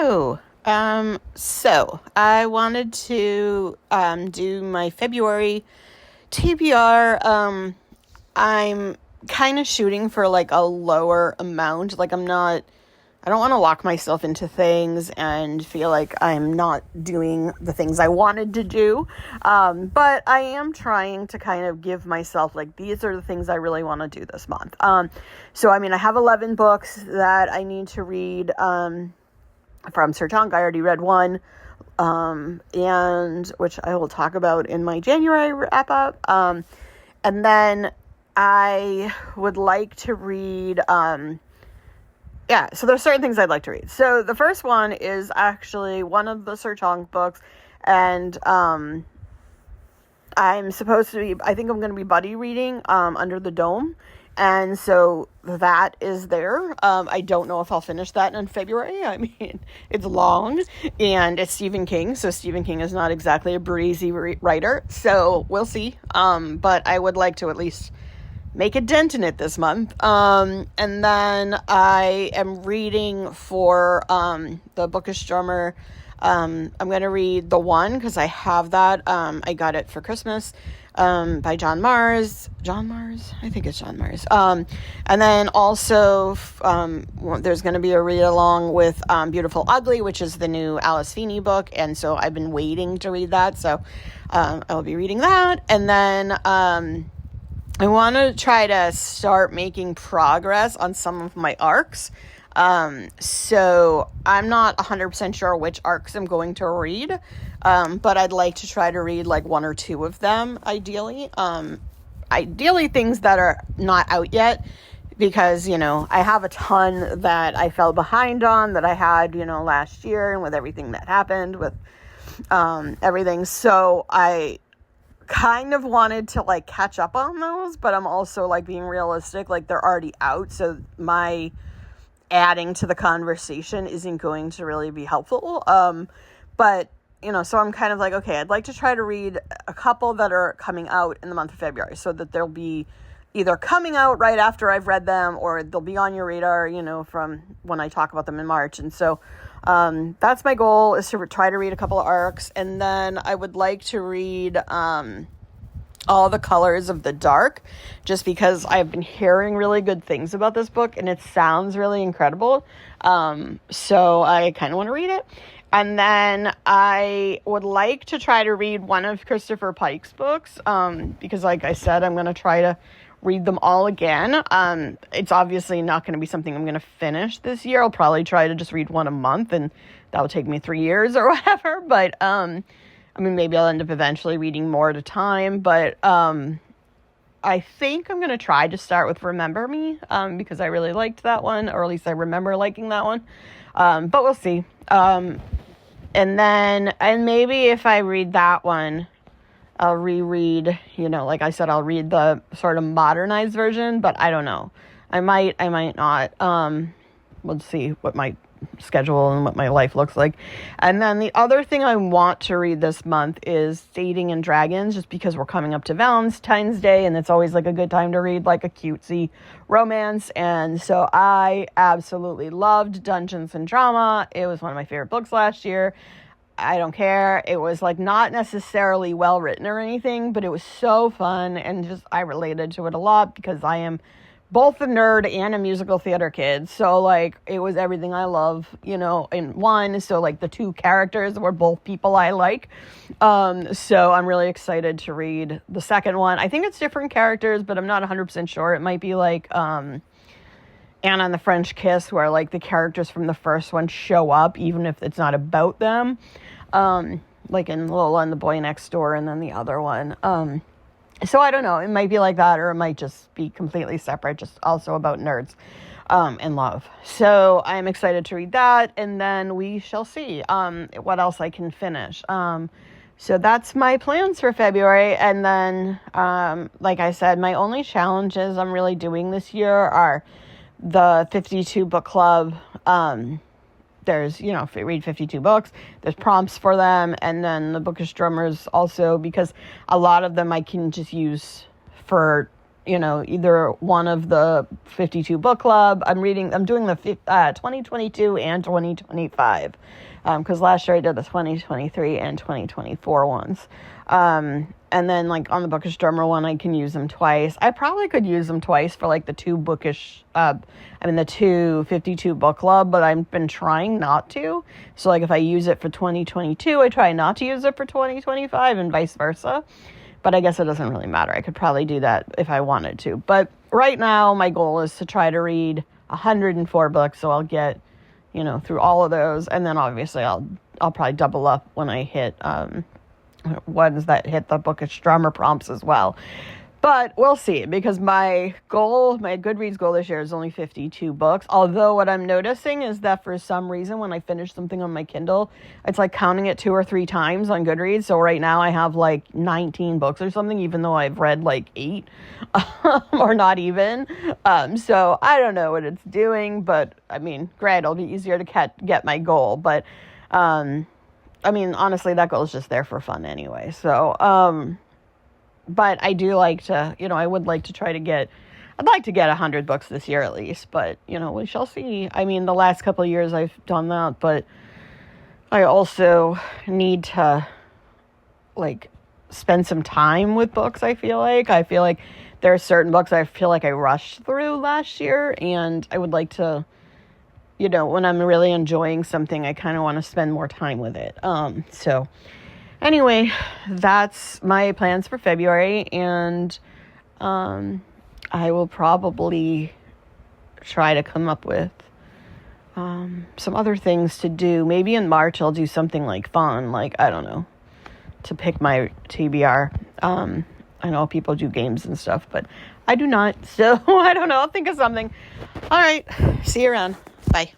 Hello. So I wanted to do my February TBR. I'm kind of shooting for like a lower amount. Like I don't want to lock myself into things and feel like I'm not doing the things I wanted to do. But I am trying to kind of give myself like, these are the things I really want to do this month. So I have 11 books that I need to read, from Sir Chunk. I already read one, and which I will talk about in my January wrap up. And then I would like to read, so there's certain things I'd like to read. So the first one is actually one of the Sir Chunk books, and I think I'm going to be buddy reading Under the Dome, and so that is there. I don't know if I'll finish that in February. It's long, and it's Stephen King, so Stephen King is not exactly a breezy writer, so we'll see. But I would like to at least make a dent in it this month. And then I am reading for the Bookish Drummer. I'm going to read The One, because I have that. I got it for Christmas, by John Mars. I think it's John Mars. And then also, there's going to be a read along with Beautiful Ugly, which is the new Alice Feeney book. And so I've been waiting to read that. So I'll be reading that. And then I want to try to start making progress on some of my arcs. So I'm not 100% sure which arcs I'm going to read, but I'd like to try to read like one or two of them, ideally. Ideally things that are not out yet, because, I have a ton that I fell behind on that I had, last year, and with everything that happened with, everything. So I kind of wanted to like catch up on those, but I'm also like being realistic, like they're already out. So my adding to the conversation isn't going to really be helpful. But, so I'm kind of like, okay, I'd like to try to read a couple that are coming out in the month of February, so that they'll be either coming out right after I've read them, or they'll be on your radar, from when I talk about them in March. And so, that's my goal, is to try to read a couple of arcs. And then I would like to read, All the Colors of the Dark, just because I've been hearing really good things about this book and it sounds really incredible. So I kind of want to read it. And then I would like to try to read one of Christopher Pike's books, because like I said, I'm going to try to read them all again. It's obviously not going to be something I'm going to finish this year. I'll probably try to just read one a month, and that will take me 3 years or whatever. But, maybe I'll end up eventually reading more at a time, but I think I'm going to try to start with Remember Me, because I really liked that one, or at least I remember liking that one, but we'll see. And maybe if I read that one, I'll reread, like I said, I'll read the sort of modernized version, but I don't know. I might not. We'll see what my schedule and what my life looks like. And then the other thing I want to read this month is Dating and Dragons, just because we're coming up to Valentine's Day, and it's always like a good time to read like a cutesy romance. And so I absolutely loved Dungeons and Drama. It was one of my favorite books last year. I don't care. It was like not necessarily well written or anything, but it was so fun, and just I related to it a lot because I am both a nerd and a musical theater kid. So like it was everything I love, in one. So like the two characters were both people I like. So I'm really excited to read the second one. I think it's different characters, but I'm not 100% sure. It might be like Anna and the French Kiss, where like the characters from the first one show up even if it's not about them. Like in Lola and the Boy Next Door, and then the other one. So I don't know, it might be like that, or it might just be completely separate, just also about nerds and love. So I'm excited to read that, and then we shall see what else I can finish. So that's my plans for February. And then, like I said, my only challenges I'm really doing this year are the 52 book club. There's, if you read 52 books, there's prompts for them. And then the Bookish Drummers also, because a lot of them I can just use for either one of the 52 book club. I'm doing the 2022 and 2025, because last year I did the 2023 and 2024 ones. And then like on the bookish drummer one, I can use them twice. I probably could use them twice for like the the 252 book club, but I've been trying not to. So like if I use it for 2022, I try not to use it for 2025 and vice versa. But I guess it doesn't really matter. I could probably do that if I wanted to. But right now, my goal is to try to read 104 books. So I'll get, through all of those. And then obviously I'll probably double up when I hit ones that hit the bookish drummer prompts as well. But we'll see, because my Goodreads goal this year is only 52 books. Although what I'm noticing is that for some reason, when I finish something on my Kindle, it's like counting it 2 or 3 times on Goodreads. So right now I have like 19 books or something, even though I've read like 8 or not even. So I don't know what it's doing, but I mean, great, it'll be easier to get my goal. But honestly, that goal is just there for fun anyway. So, but I do like to, I would like to I'd like to get 100 books this year at least, but, we shall see. I mean, the last couple of years I've done that, but I also need to, like, spend some time with books, I feel like. There are certain books I feel like I rushed through last year, and I would like to, when I'm really enjoying something, I kind of want to spend more time with it. So anyway, that's my plans for February, and I will probably try to come up with some other things to do. Maybe in March I'll do something like fun, like, I don't know, to pick my TBR. I know people do games and stuff, but I do not, so I don't know, I'll think of something. All right, see you around. Bye.